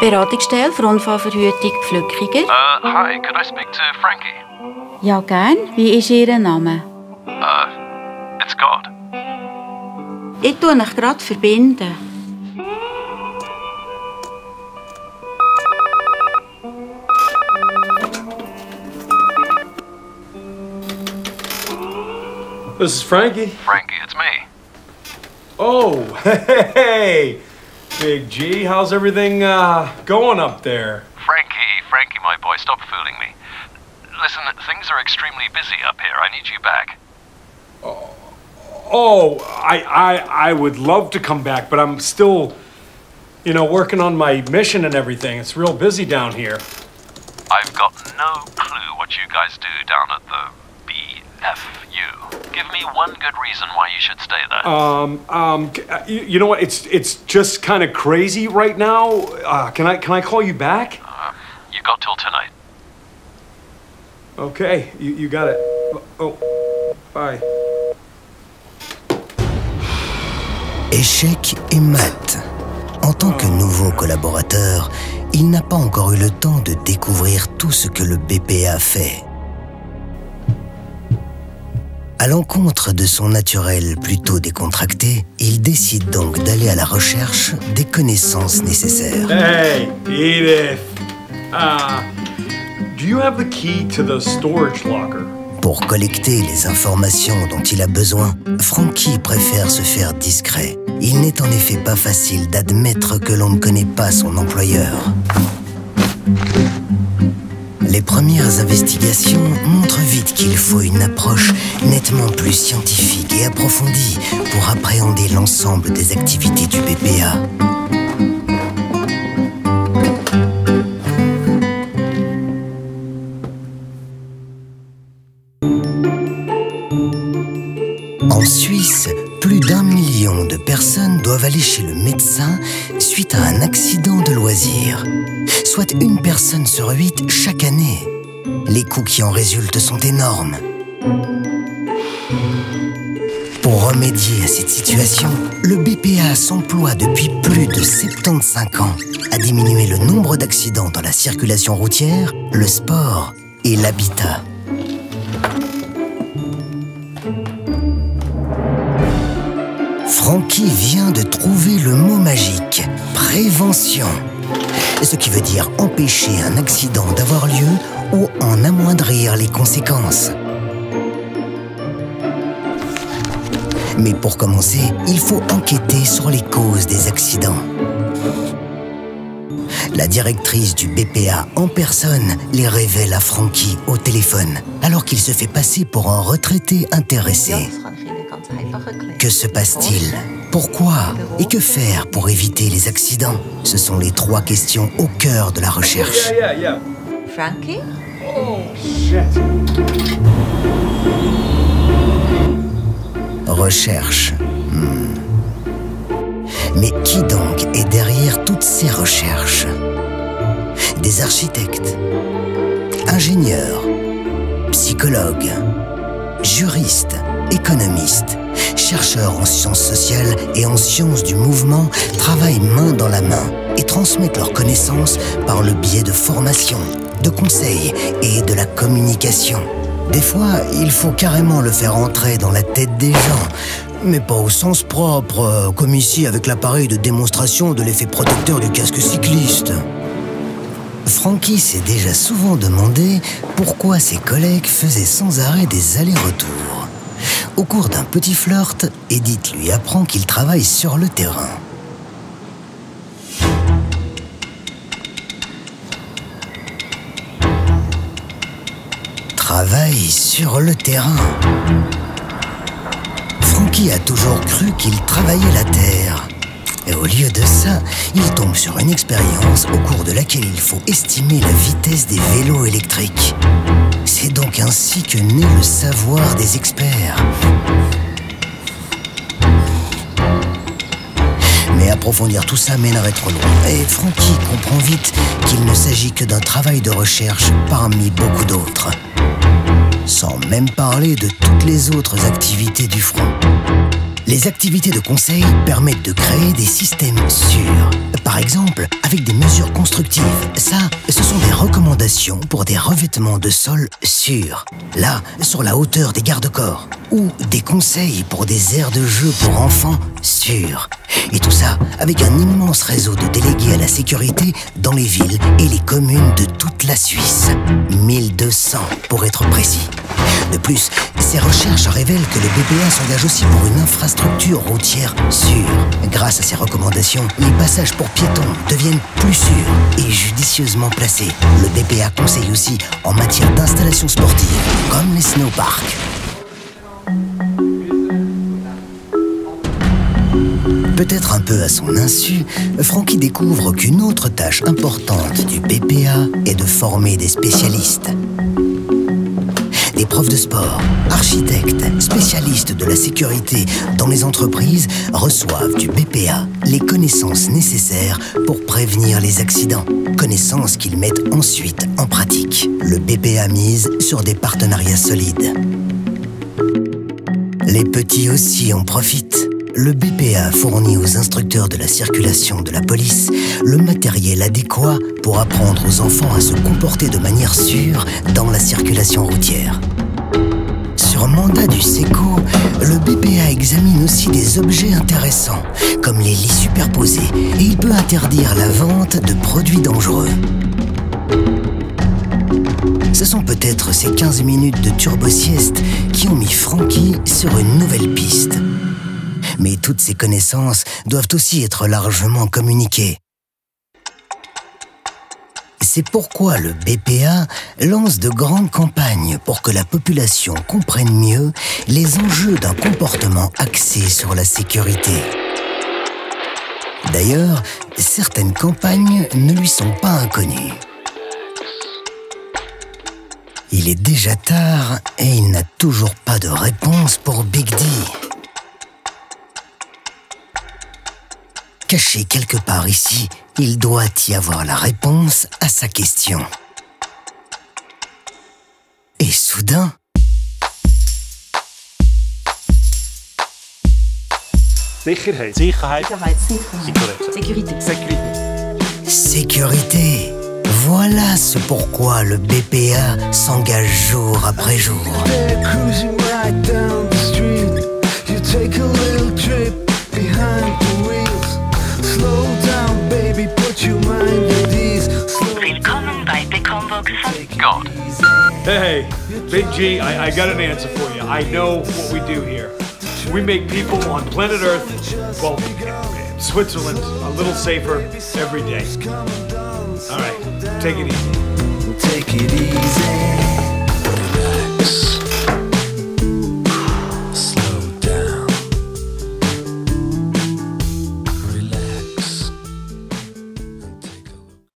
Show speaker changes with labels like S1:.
S1: Beratungsstelle für Unfallverhütung Flückiger.
S2: Hi, could I speak to Frankie?
S1: Ja, gern. Wie ist Ihr Name?
S2: It's God.
S1: Ich tue mich gerade verbinden.
S3: This is Frankie.
S2: Frankie, it's me.
S3: Oh, hey, Big G, how's everything going up there?
S2: Frankie, my boy, stop fooling me. Listen, things are extremely busy up here. I need you back.
S3: Oh, I would love to come back, but I'm still, working on my mission and everything. It's real busy down here.
S2: I've got no clue what you guys do down at the BFU. Give me one good reason why you should stay there.
S3: You know what? It's just kind of crazy right now. Can I call you back?
S2: You got till tonight.
S3: Okay, you got it. Oh, bye.
S4: Échec et mat. En tant que nouveau collaborateur, il n'a pas encore eu le temps de découvrir tout ce que le BPA fait. À l'encontre de son naturel plutôt décontracté, il décide donc d'aller à la recherche des connaissances nécessaires.
S3: Hey, Edith. Do you have the key to the storage locker?
S4: Pour collecter les informations dont il a besoin, Frankie préfère se faire discret. Il n'est en effet pas facile d'admettre que l'on ne connaît pas son employeur. Les premières investigations montrent vite qu'il faut une approche nettement plus scientifique et approfondie pour appréhender l'ensemble des activités du BPA. En Suisse, plus d'1 million de personnes doivent aller chez le médecin suite à un accident de loisir. Soit une personne sur 8 chaque année. Les coûts qui en résultent sont énormes. Pour remédier à cette situation, le BPA s'emploie depuis plus de 75 ans à diminuer le nombre d'accidents dans la circulation routière, le sport et l'habitat. Frankie vient de trouver le mot magique, prévention. Ce qui veut dire empêcher un accident d'avoir lieu ou en amoindrir les conséquences. Mais pour commencer, il faut enquêter sur les causes des accidents. La directrice du BPA en personne les révèle à Frankie au téléphone, alors qu'il se fait passer pour un retraité intéressé. Que se passe-t-il? Pourquoi? Et que faire pour éviter les accidents? Ce sont les 3 questions au cœur de la recherche.
S5: Frankie?
S3: Oh, shit.
S4: Recherche. Mais qui donc est derrière toutes ces recherches? Des architectes, ingénieurs, psychologues, juristes, économistes, chercheurs en sciences sociales et en sciences du mouvement travaillent main dans la main et transmettent leurs connaissances par le biais de formations, de conseils et de la communication. Des fois, il faut carrément le faire entrer dans la tête des gens, mais pas au sens propre, comme ici avec l'appareil de démonstration de l'effet protecteur du casque cycliste. Frankie s'est déjà souvent demandé pourquoi ses collègues faisaient sans arrêt des allers-retours. Au cours d'un petit flirt, Edith lui apprend qu'il travaille sur le terrain. Travaille sur le terrain. Frankie a toujours cru qu'il travaillait la terre. Et au lieu de ça, il tombe sur une expérience au cours de laquelle il faut estimer la vitesse des vélos électriques. C'est donc ainsi que naît le savoir des experts. Mais approfondir tout ça mènerait trop loin. Et Frankie comprend vite qu'il ne s'agit que d'un travail de recherche parmi beaucoup d'autres. Sans même parler de toutes les autres activités du front. Les activités de conseil permettent de créer des systèmes sûrs. Par exemple, avec des mesures constructives. Ça, ce sont des recommandations pour des revêtements de sol sûrs. Là, sur la hauteur des garde-corps. Ou des conseils pour des aires de jeu pour enfants sûrs. Et tout ça avec un immense réseau de délégués à la sécurité dans les villes et les communes de toute la Suisse. 1200 pour être précis. De plus, ces recherches révèlent que le BPA s'engage aussi pour une infrastructure routière sûre. Grâce à ces recommandations, les passages pour piétons deviennent plus sûrs et judicieusement placés. Le BPA conseille aussi en matière d'installations sportives, comme les snowparks. Peut-être un peu à son insu, Frankie découvre qu'une autre tâche importante du BPA est de former des spécialistes. Des profs de sport, architectes, spécialistes de la sécurité dans les entreprises reçoivent du BPA les connaissances nécessaires pour prévenir les accidents. Connaissances qu'ils mettent ensuite en pratique. Le BPA mise sur des partenariats solides. Les petits aussi en profitent. Le BPA fournit aux instructeurs de la circulation de la police le matériel adéquat pour apprendre aux enfants à se comporter de manière sûre dans la circulation routière. Sur mandat du SECO, le BPA examine aussi des objets intéressants, comme les lits superposés, et il peut interdire la vente de produits dangereux. Ce sont peut-être ces 15 minutes de turbo-sieste qui ont mis Frankie sur une nouvelle piste. Mais toutes ces connaissances doivent aussi être largement communiquées. C'est pourquoi le BPA lance de grandes campagnes pour que la population comprenne mieux les enjeux d'un comportement axé sur la sécurité. D'ailleurs, certaines campagnes ne lui sont pas inconnues. Il est déjà tard et il n'a toujours pas de réponse pour Big D. Caché quelque part ici, il doit y avoir la réponse à sa question. Et soudain...
S6: Sicherheit.
S4: Sécurité. Voilà ce pourquoi le BPA s'engage jour après jour.
S2: Willkommen bei Bekombox. God.
S3: Hey, Big G, I got an answer for you. I know what we do here. We make people on planet Earth, well, Switzerland, a little safer every day. All right, take it easy.
S7: Take it easy.